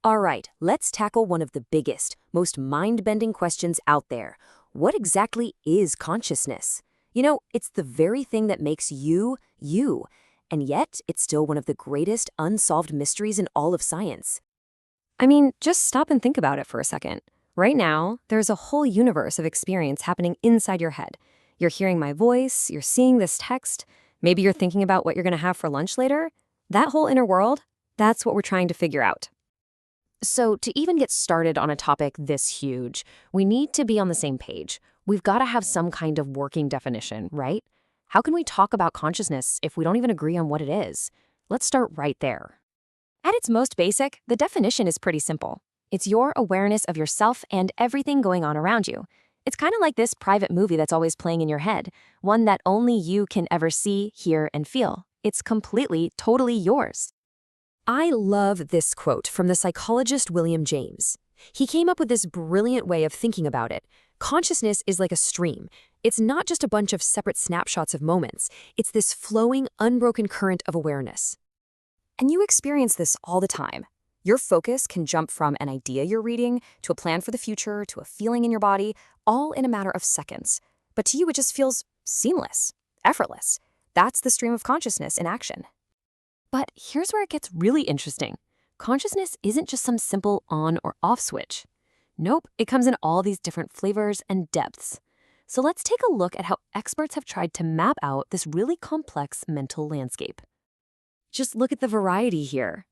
All right, let's tackle one of the biggest, most mind-bending questions out there. What exactly is consciousness? It's the very thing that makes you, you. And yet, it's still one of the greatest unsolved mysteries in all of science. I mean, just stop and think about it for a second. Right now, there's a whole universe of experience happening inside your head. You're hearing my voice, you're seeing this text, maybe you're thinking about what you're going to have for lunch later. That whole inner world, that's what we're trying to figure out. So, to even get started on a topic this huge, we need to be on the same page. We've got to have some kind of working definition, right? How can we talk about consciousness if we don't even agree on what it is? Let's start right there. At its most basic, the definition is pretty simple. It's your awareness of yourself and everything going on around you. It's kind of like this private movie that's always playing in your head, one that only you can ever see, hear, and feel. It's completely, totally yours. I love this quote from the psychologist William James. He came up with this brilliant way of thinking about it. Consciousness is like a stream. It's not just a bunch of separate snapshots of moments. It's this flowing, unbroken current of awareness. And you experience this all the time. Your focus can jump from an idea you're reading to a plan for the future to a feeling in your body, all in a matter of seconds. But to you, it just feels seamless, effortless. That's the stream of consciousness in action. But here's where it gets really interesting. Consciousness isn't just some simple on or off switch. Nope, it comes in all these different flavors and depths. So let's take a look at how experts have tried to map out this really complex mental landscape. Just look at the variety here.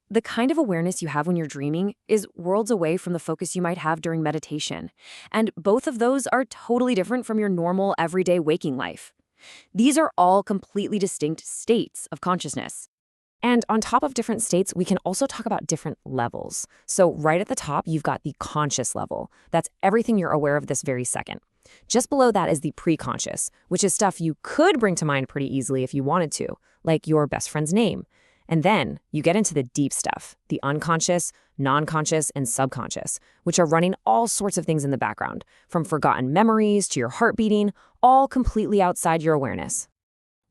The kind of awareness you have when you're dreaming is worlds away from the focus you might have during meditation. And both of those are totally different from your normal, everyday waking life. These are all completely distinct states of consciousness. And on top of different states, we can also talk about different levels. So right at the top, you've got the conscious level. That's everything you're aware of this very second. Just below that is the preconscious, which is stuff you could bring to mind pretty easily if you wanted to, like your best friend's name. And then you get into the deep stuff, the unconscious, non-conscious, and subconscious, which are running all sorts of things in the background, from forgotten memories to your heart beating, all completely outside your awareness.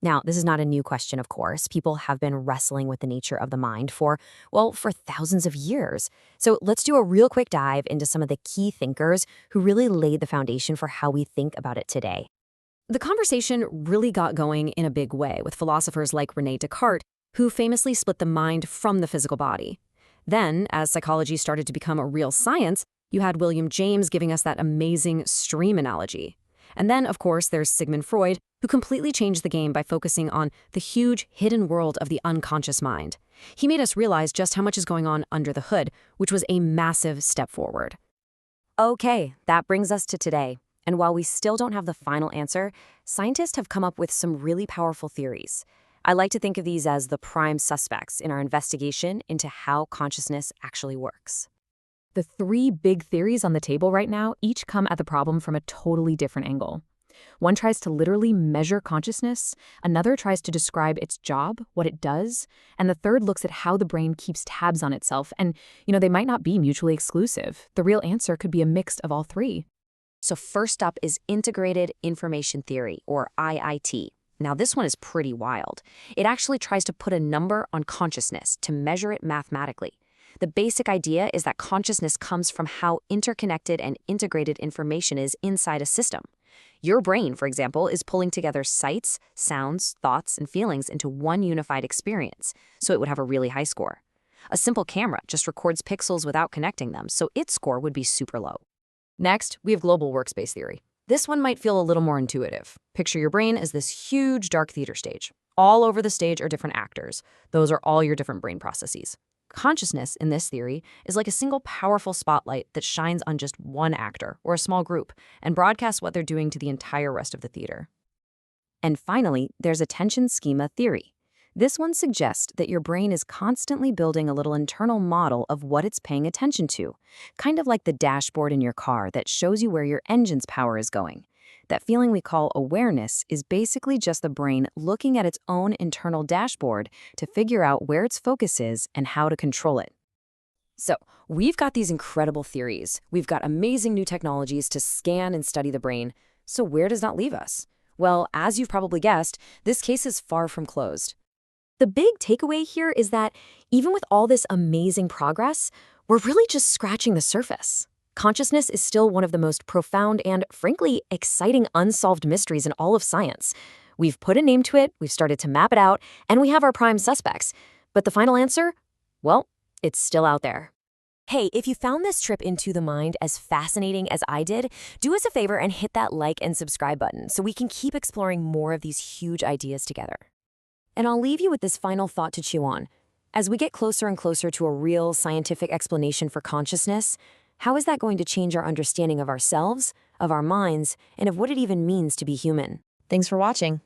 Now, this is not a new question, of course. People have been wrestling with the nature of the mind for thousands of years. So let's do a real quick dive into some of the key thinkers who really laid the foundation for how we think about it today. The conversation really got going in a big way with philosophers like René Descartes, who famously split the mind from the physical body. Then, as psychology started to become a real science, you had William James giving us that amazing stream analogy. And then, of course, there's Sigmund Freud, who completely changed the game by focusing on the huge hidden world of the unconscious mind. He made us realize just how much is going on under the hood, which was a massive step forward. Okay, that brings us to today. And while we still don't have the final answer, scientists have come up with some really powerful theories. I like to think of these as the prime suspects in our investigation into how consciousness actually works. The three big theories on the table right now each come at the problem from a totally different angle. One tries to literally measure consciousness, another tries to describe its job, what it does, and the third looks at how the brain keeps tabs on itself. And, they might not be mutually exclusive. The real answer could be a mix of all three. So first up is Integrated Information Theory, or IIT. Now, this one is pretty wild. It actually tries to put a number on consciousness to measure it mathematically. The basic idea is that consciousness comes from how interconnected and integrated information is inside a system. Your brain, for example, is pulling together sights, sounds, thoughts, and feelings into one unified experience, so it would have a really high score. A simple camera just records pixels without connecting them, so its score would be super low. Next, we have Global Workspace Theory. This one might feel a little more intuitive. Picture your brain as this huge dark theater stage. All over the stage are different actors. Those are all your different brain processes. Consciousness, in this theory, is like a single powerful spotlight that shines on just one actor or a small group and broadcasts what they're doing to the entire rest of the theater. And finally, there's Attention Schema Theory. This one suggests that your brain is constantly building a little internal model of what it's paying attention to, kind of like the dashboard in your car that shows you where your engine's power is going. That feeling we call awareness is basically just the brain looking at its own internal dashboard to figure out where its focus is and how to control it. So, we've got these incredible theories. We've got amazing new technologies to scan and study the brain. So where does that leave us? Well, as you've probably guessed, this case is far from closed. The big takeaway here is that even with all this amazing progress, we're really just scratching the surface. Consciousness is still one of the most profound and, frankly, exciting unsolved mysteries in all of science. We've put a name to it, we've started to map it out, and we have our prime suspects. But the final answer? Well, it's still out there. Hey, if you found this trip into the mind as fascinating as I did, do us a favor and hit that like and subscribe button so we can keep exploring more of these huge ideas together. And I'll leave you with this final thought to chew on. As we get closer and closer to a real scientific explanation for consciousness, how is that going to change our understanding of ourselves, of our minds, and of what it even means to be human? Thanks for watching.